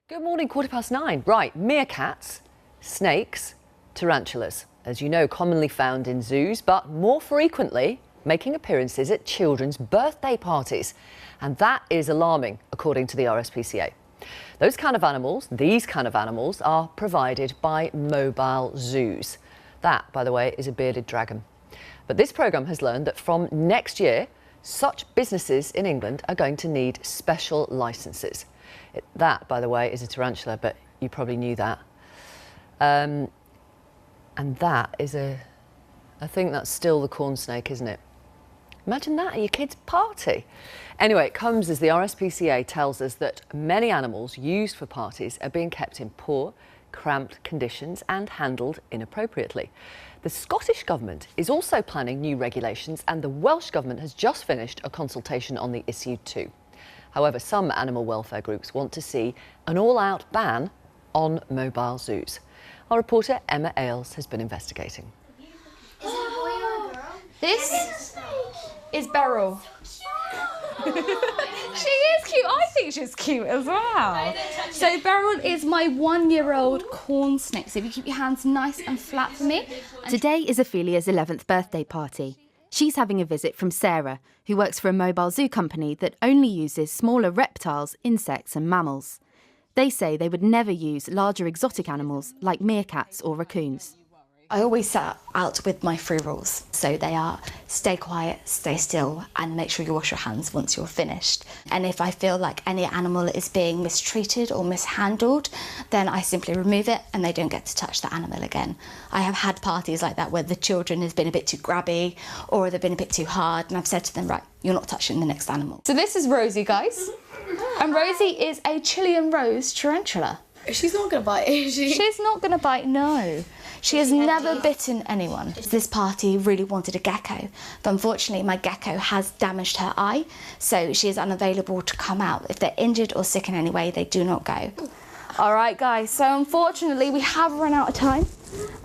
Good morning, 9:15. Right, meerkats, snakes, tarantulas, as you know, commonly found in zoos, but more frequently making appearances at children's birthday parties. And that is alarming, according to the RSPCA. These kind of animals are provided by mobile zoos. That, by the way, is a bearded dragon. But this programme has learned that from next year, such businesses in England are going to need special licences. That, by the way, is a tarantula, but you probably knew that. And that is I think that's still the corn snake, isn't it? Imagine that at your kid's party. Anyway, it comes as the RSPCA tells us that many animals used for parties are being kept in poor, cramped conditions and handled inappropriately. The Scottish Government is also planning new regulations, and the Welsh Government has just finished a consultation on the issue too. However, some animal welfare groups want to see an all-out ban on mobile zoos. Our reporter Emma Ailes has been investigating. Is it a boy or a girl? This is Beryl. She is cute. I think she's cute as well. So Beryl is my 1-year-old corn snake. So if you keep your hands nice and flat for me. Today is Ophelia's 11th birthday party. She's having a visit from Sarah, who works for a mobile zoo company that only uses smaller reptiles, insects and mammals. They say they would never use larger exotic animals like meerkats or raccoons. I always set out with my 3 rules. So they are stay quiet, stay still, and make sure you wash your hands once you're finished. And if I feel like any animal is being mistreated or mishandled, then I simply remove it and they don't get to touch the animal again. I have had parties like that where the children have been a bit too grabby or they've been a bit too hard, and I've said to them, right, you're not touching the next animal. So this is Rosie, guys. And Rosie is a Chilean rose tarantula. She's not going to bite, is she? She's not going to bite, no. She has never bitten anyone. This party really wanted a gecko, but unfortunately my gecko has damaged her eye, so she is unavailable to come out. If they're injured or sick in any way, they do not go. All right, guys, so unfortunately we have run out of time.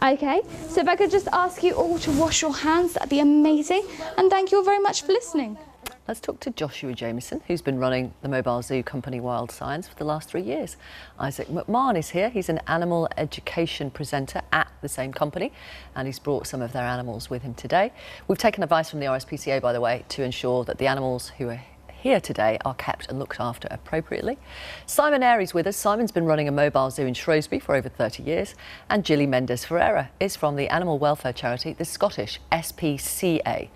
Okay, so if I could just ask you all to wash your hands, that'd be amazing. And thank you all very much for listening. Let's talk to Joshua Jameson, who's been running the mobile zoo company Wild Science for the last 3 years. Isaac McMahon is here. He's an animal education presenter at the same company, and he's brought some of their animals with him today. We've taken advice from the RSPCA, by the way, to ensure that the animals who are here today are kept and looked after appropriately. Simon Airy's with us. Simon's been running a mobile zoo in Shrewsbury for over 30 years. And Gilly Mendes Ferreira is from the animal welfare charity, the Scottish SPCA.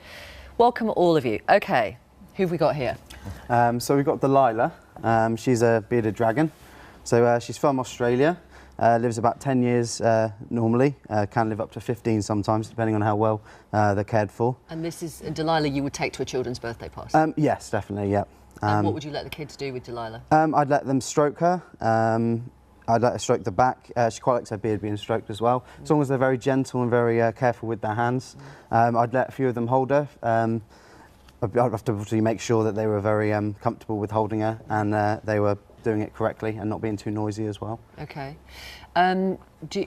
Welcome all of you. OK. Who have we got here? So we've got Delilah. She's a bearded dragon. So she's from Australia, lives about 10 years normally, can live up to 15 sometimes, depending on how well they're cared for. And this is Delilah you would take to a children's birthday party? Yes, definitely, yeah. And what would you let the kids do with Delilah? I'd let them stroke her. I'd let her stroke the back. She quite likes her beard being stroked as well, as long as they're very gentle and very careful with their hands. I'd let a few of them hold her. I'd have to obviously make sure that they were very comfortable with holding her, and they were doing it correctly and not being too noisy as well. OK. Are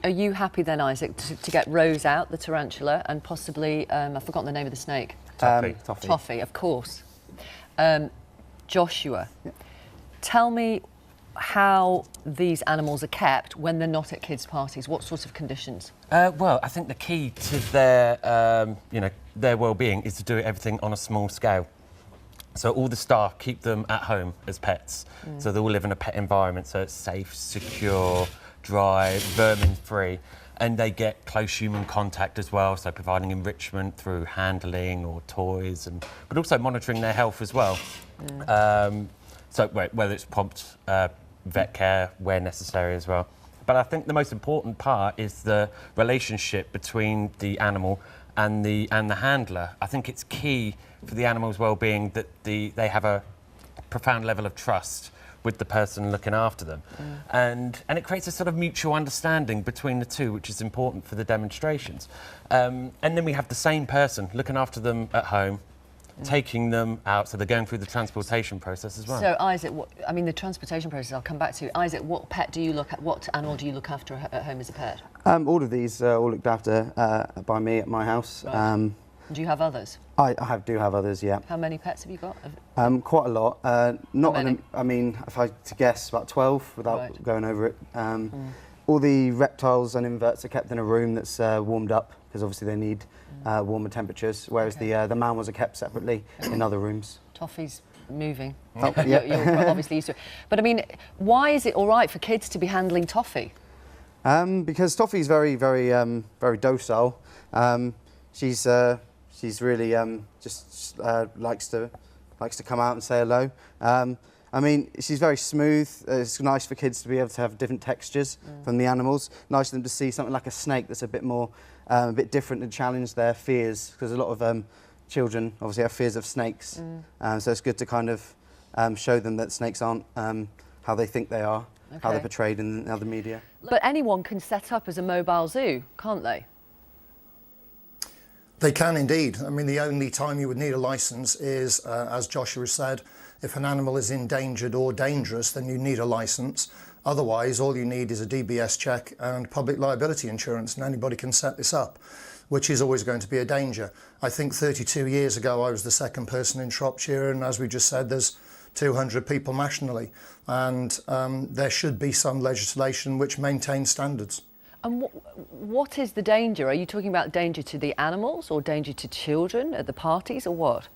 you happy then, Isaac, to get Rose out, the tarantula, and possibly, I've forgotten the name of the snake. Toffee. Toffee, of course. Joshua, tell me how these animals are kept when they're not at kids' parties. What sort of conditions? Well, I think the key to their, their well-being is to do everything on a small scale. So all the staff keep them at home as pets. So they all live in a pet environment, so it's safe, secure, dry, vermin-free. And they get close human contact as well, so providing enrichment through handling or toys, but also monitoring their health as well. So whether it's prompt vet care where necessary as well. But I think the most important part is the relationship between the animal and the handler. I think it's key for the animal's well-being that they have a profound level of trust with the person looking after them. And it creates a sort of mutual understanding between the two, which is important for the demonstrations. And then we have the same person looking after them at home, taking them out, so they're going through the transportation process as well. So, Isaac, the transportation process, I'll come back to. Isaac, what animal do you look after at home as a pet? All of these are all looked after by me at my house. Right. Do you have others? I do have others, yeah. How many pets have you got? Quite a lot. Not How many? I mean, if I had to guess, about 12 without Right. going over it. All the reptiles and inverts are kept in a room that's warmed up because obviously they need warmer temperatures, whereas the mammals are kept separately in other rooms. Toffee's moving. Oh, yeah. You're obviously used to it. But I mean, why is it all right for kids to be handling Toffee? Because Toffee's very, very, very docile. She's really just likes to come out and say hello. I mean, she's very smooth. It's nice for kids to be able to have different textures from the animals. Nice for them to see something like a snake that's a bit different and challenge their fears, because a lot of children obviously have fears of snakes. So it's good to kind of show them that snakes aren't how they think they are, how they're portrayed in other media. But anyone can set up as a mobile zoo, can't they? They can indeed. I mean, the only time you would need a licence is, as Joshua said, if an animal is endangered or dangerous, then you need a licence. Otherwise, all you need is a DBS check and public liability insurance, and anybody can set this up, which is always going to be a danger. I think 32 years ago, I was the second person in Shropshire, and as we just said, there's 200 people nationally, and there should be some legislation which maintains standards. And what is the danger? Are you talking about danger to the animals or danger to children at the parties, or what?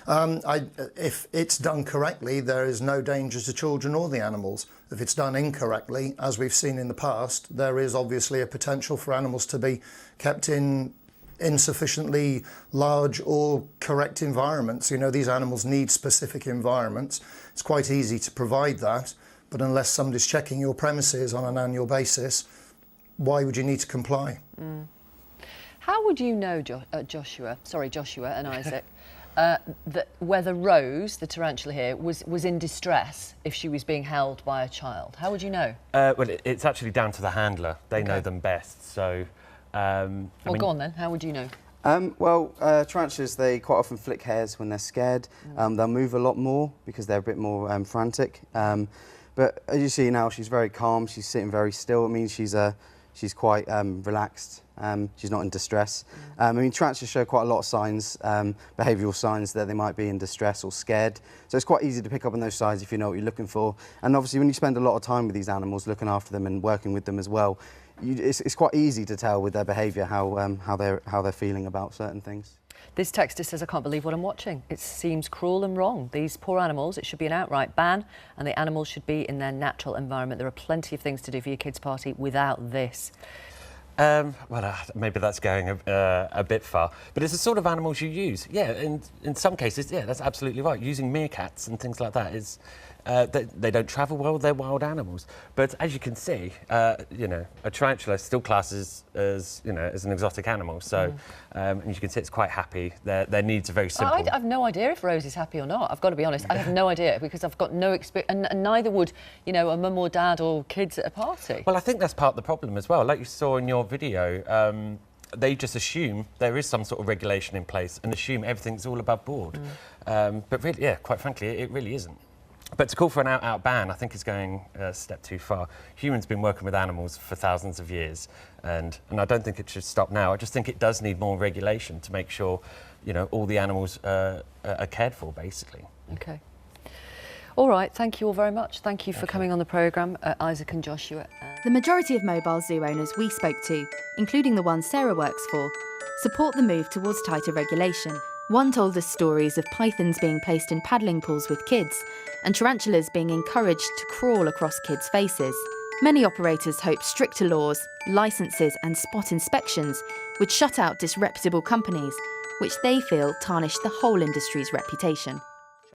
If it's done correctly, there is no danger to children or the animals. If it's done incorrectly, as we've seen in the past, there is obviously a potential for animals to be kept in insufficiently large or correct environments. You know, these animals need specific environments. It's quite easy to provide that, but unless somebody's checking your premises on an annual basis, why would you need to comply? How would you know, Joshua and Isaac, that whether Rose, the tarantula here, was in distress if she was being held by a child? How would you know? Well, it's actually down to the handler. They know them best. So, Well, go on then. How would you know? Tarantulas, they quite often flick hairs when they're scared. They'll move a lot more because they're a bit more frantic. But as you see now, she's very calm. She's sitting very still. It means she's quite relaxed. She's not in distress. I mean, tarantulas show quite a lot of signs, behavioural signs that they might be in distress or scared. So it's quite easy to pick up on those signs if you know what you're looking for. And obviously, when you spend a lot of time with these animals, looking after them and working with them as well, it's quite easy to tell with their behaviour how they're feeling about certain things. This texter says, I can't believe what I'm watching. It seems cruel and wrong. These poor animals, it should be an outright ban, and the animals should be in their natural environment. There are plenty of things to do for your kids' party without this. Maybe that's going a bit far, but it's the sort of animals you use. Yeah, in some cases, yeah, that's absolutely right. Using meerkats and things like that is, they don't travel well, they're wild animals. But as you can see, you know, a tarantula still classes as, you know, as an exotic animal. So, and you can see it's quite happy. Their needs are very simple. I have no idea if Rose is happy or not. I've got to be honest. I have no idea because I've got no experience, and neither would, you know, a mum or dad or kids at a party. Well, I think that's part of the problem as well. Like you saw in your video, they just assume there is some sort of regulation in place and assume everything's all above board. But really, yeah, quite frankly, it really isn't. But to call for an out ban, I think, is going a step too far. Humans have been working with animals for thousands of years, and I don't think it should stop now. I just think it does need more regulation to make sure, you know, all the animals are cared for, basically. OK. All right, thank you all very much. Thank you for coming on the programme, Isaac and Joshua. The majority of mobile zoo owners we spoke to, including the one Sarah works for, support the move towards tighter regulation. One told us stories of pythons being placed in paddling pools with kids and tarantulas being encouraged to crawl across kids' faces. Many operators hope stricter laws, licences and spot inspections would shut out disreputable companies, which they feel tarnish the whole industry's reputation.